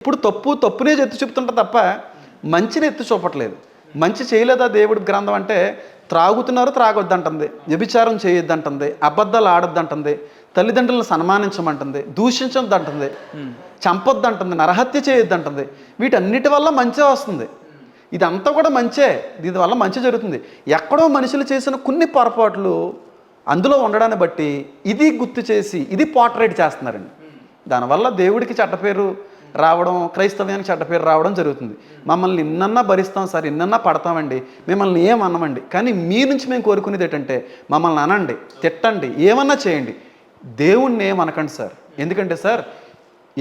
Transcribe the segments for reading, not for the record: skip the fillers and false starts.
ఇప్పుడు తప్పునే ఎత్తి చూపుతుంటా తప్ప మంచిని ఎత్తి చూపట్లేదు. మంచి చేయలేదా దేవుడి గ్రంథం అంటే త్రాగుతున్నారు త్రాగొద్దంటుంది, వ్యభిచారం చేయొద్దంటుంది, అబద్ధాలు ఆడొద్దంటుంది, తల్లిదండ్రులను సన్మానించమంటుంది, దూషించొద్దంటుంది, చంపొద్దంటుంది, నరహత్య చేయొద్దంటుంది. వీటన్నిటి వల్ల మంచే వస్తుంది. ఇదంతా కూడా మంచే, దీనివల్ల మంచి జరుగుతుంది. ఎక్కడో మనుషులు చేసిన కొన్ని పొరపాట్లు అందులో ఉండడాన్ని బట్టి ఇది గుర్తు చేసి ఇది పోర్ట్రేట్ చేస్తున్నారండి. దానివల్ల దేవుడికి చెడ్డపేరు రావడం, క్రైస్తవ్యానికి చెడ్డపేరు రావడం జరుగుతుంది. మమ్మల్ని ఇన్నన్నా భరిస్తాం సార్, ఇన్నన్నా పడతామండి, మిమ్మల్ని ఏమనమండి, కానీ మీ నుంచి మేము కోరుకునేది ఏంటంటే మమ్మల్ని అనండి, తిట్టండి, ఏమన్నా చేయండి, దేవుణ్ణి ఏమనకండి సార్. ఎందుకంటే సార్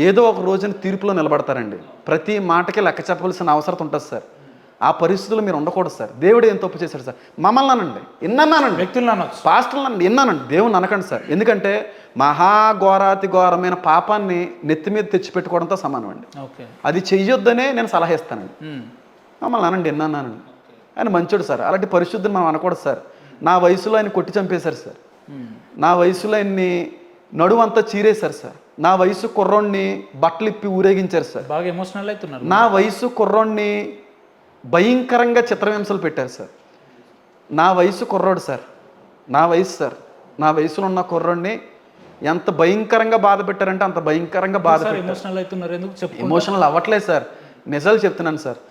ఏదో ఒక రోజున తీర్పులో నిలబడతారండి. ప్రతి మాటకి లెక్క చెప్పవలసిన అవసరం ఉంటుంది సార్. ఆ పరిస్థితుల్లో మీరు ఉండకూడదు సార్. దేవుడు ఏం తప్పు చేశాడు సార్, మమ్మల్ని అనండి, ఇన్నన్నానండి, వ్యక్తులను అనొచ్చు, పాస్టర్లు అనండి, ఇన్నానండి, దేవుని అనకండి సార్. ఎందుకంటే మహాఘోరాతి ఘోరమైన పాపాన్ని నెత్తి మీద తెచ్చిపెట్టుకోవడంతో సమానం అండి. అది చెయ్యొద్దనే నేను సలహా ఇస్తానండి. మమ్మల్ని అనండి, ఇన్నానండి, ఆయన మంచోడు సార్. అలాంటి పరిశుద్ధిని మనం అనకూడదు సార్. నా వయసులో ఆయన కొట్టి చంపేశారు సార్. నా వయసులో ఆయన్ని నడువంతా చీరేశారు సార్. నా వయసు కుర్రోడిని బట్టలు ఇప్పి ఊరేగించారు సార్. బాగా ఎమోషనల్ అవుతున్నారు. నా వయసు కుర్రోడిని భయంకరంగా చిత్రహింసలు పెట్టారు సార్. నా వయసు కుర్రోడు సార్, నా వయసు సార్, నా వయసులో ఉన్న కుర్రోడిని ఎంత భయంకరంగా బాధ పెట్టారంటే అంత భయంకరంగా బాధ పెట్టారు. ఎమోషనల్ అవుతున్నారు, ఎందుకు చెప్పు? ఎమోషనల్ అవ్వట్లేదు సార్, నిజాలు చెప్తున్నాను సార్.